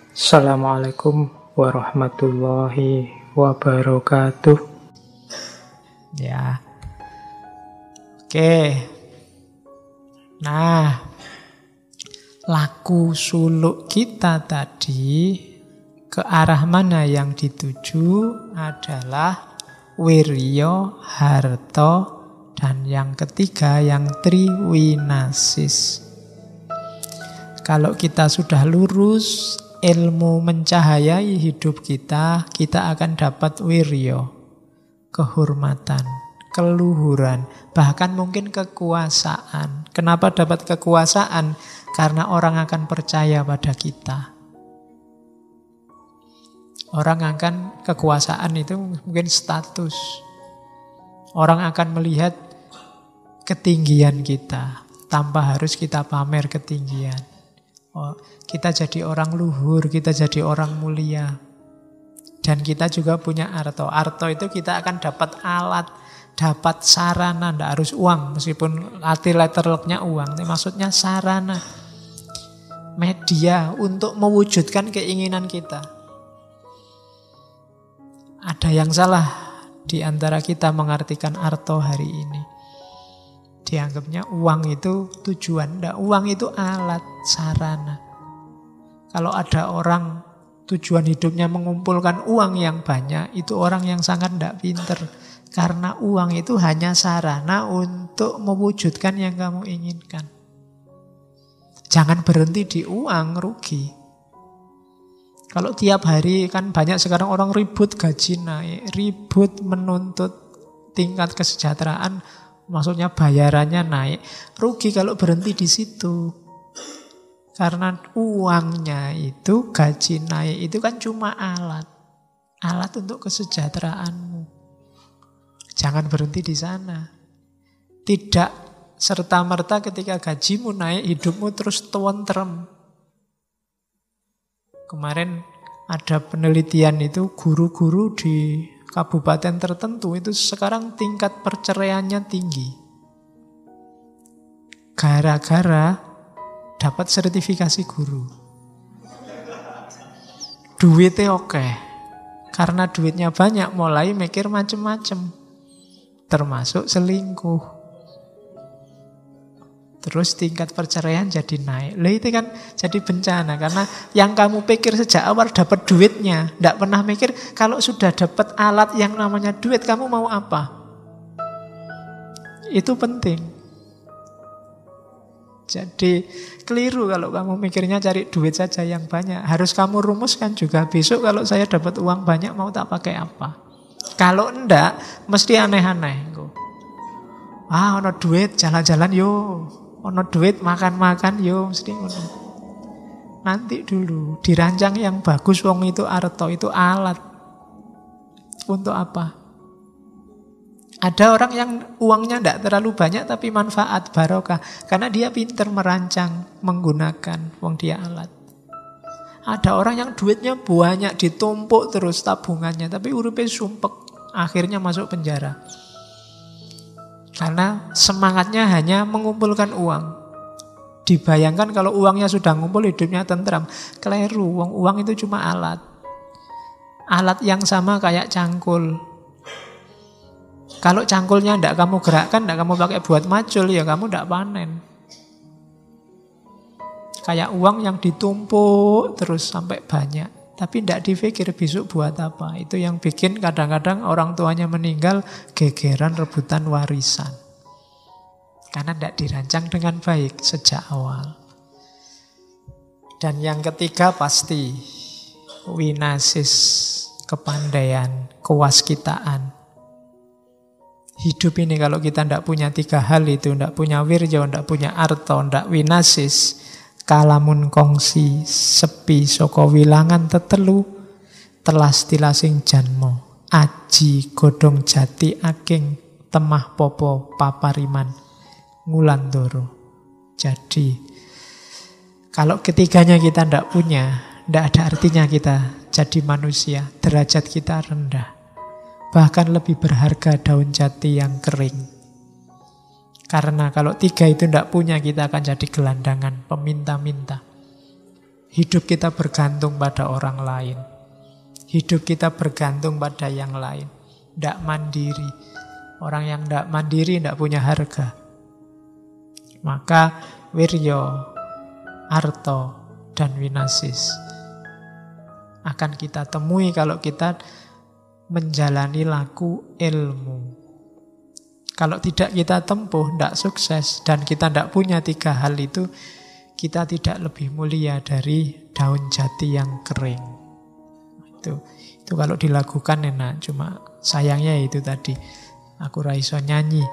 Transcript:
Assalamualaikum warahmatullahi wabarakatuh. Ya, oke. Nah, laku suluk kita tadi ke arah mana yang dituju adalah wirya, harta, dan yang ketiga yang triwinasis. Kalau kita sudah lurus, ilmu mencahayai hidup kita, kita akan dapat wirya, kehormatan, keluhuran, bahkan mungkin kekuasaan. Kenapa dapat kekuasaan? Karena orang akan percaya pada kita. Orang akan, kekuasaan itu mungkin status. Orang akan melihat ketinggian kita tanpa harus kita pamer ketinggian. Oh, kita jadi orang luhur, kita jadi orang mulia. Dan kita juga punya arto. Arto itu kita akan dapat alat, dapat sarana, tidak harus uang. Meskipun arti letterlocknya uang, ini maksudnya sarana. Media untuk mewujudkan keinginan kita. Ada yang salah di antara kita mengartikan arto hari ini. Dianggapnya uang itu tujuan. Tidak, uang itu alat, sarana. Kalau ada orang tujuan hidupnya mengumpulkan uang yang banyak, itu orang yang sangat tidak pinter. Karena uang itu hanya sarana untuk mewujudkan yang kamu inginkan. Jangan berhenti di uang, rugi. Kalau tiap hari kan banyak sekarang orang ribut gaji naik, ribut menuntut tingkat kesejahteraan, maksudnya bayarannya naik. Rugi kalau berhenti di situ. Karena uangnya itu, gaji naik itu kan cuma alat. Alat untuk kesejahteraanmu. Jangan berhenti di sana. Tidak serta-merta ketika gajimu naik, hidupmu terus tentrem. Kemarin ada penelitian itu, guru-guru di kabupaten tertentu itu sekarang tingkat perceraiannya tinggi. Gara-gara dapat sertifikasi guru. Duitnya oke. Karena duitnya banyak, mulai mikir macem-macem. Termasuk selingkuh. Terus tingkat perceraian jadi naik. Lah itu kan jadi bencana. Karena yang kamu pikir sejak awal dapat duitnya. Tidak pernah mikir kalau sudah dapat alat yang namanya duit, kamu mau apa? Itu penting. Jadi keliru kalau kamu mikirnya cari duit saja yang banyak. Harus kamu rumuskan juga, besok kalau saya dapat uang banyak mau tak pakai apa. Kalau enggak, mesti aneh-aneh. Ono duit jalan-jalan yo. Ono duit makan-makan yo, mesti ono. Nanti dulu dirancang yang bagus, wong itu arto, itu alat. Untuk apa? Ada orang yang uangnya tidak terlalu banyak tapi manfaat, barokah. Karena dia pintar merancang, menggunakan wong dia alat. Ada orang yang duitnya banyak, ditumpuk terus tabungannya, tapi uripnya sumpek, akhirnya masuk penjara. Karena semangatnya hanya mengumpulkan uang. Dibayangkan kalau uangnya sudah ngumpul, hidupnya tentram. Keliru, uang itu cuma alat. Alat yang sama kayak cangkul. Kalau cangkulnya tidak kamu gerakkan, tidak kamu pakai buat macul, ya kamu tidak panen. Kayak uang yang ditumpuk terus sampai banyak. Tapi tidak dipikir besok buat apa. Itu yang bikin kadang-kadang orang tuanya meninggal, gegeran rebutan warisan. Karena tidak dirancang dengan baik sejak awal. Dan yang ketiga pasti winasis, kepandaian, kewaskitaan. Hidup ini kalau kita tidak punya tiga hal itu, tidak punya wirya, tidak punya arto, tidak winasis, kalamun kongsi sepi saka wilangan tetelu telas tilasing janmo aji godhong jati aking temah popo papariman ngulandoro. Jadi kalau ketiganya kita tidak punya, tidak ada artinya kita jadi manusia. Derajat kita rendah. Bahkan lebih berharga daun jati yang kering. Karena kalau tiga itu tidak punya, kita akan jadi gelandangan, peminta-minta. Hidup kita bergantung pada orang lain. Hidup kita bergantung pada yang lain. Tidak mandiri. Orang yang tidak mandiri tidak punya harga. Maka wiryo, arto, dan winasis akan kita temui kalau kita menjalani laku ilmu. Kalau tidak kita tempuh, tidak sukses, dan kita tidak punya 3 hal itu, kita tidak lebih mulia dari daun jati yang kering. Itu kalau dilakukan enak, cuma sayangnya itu tadi, aku ra iso nyanyi.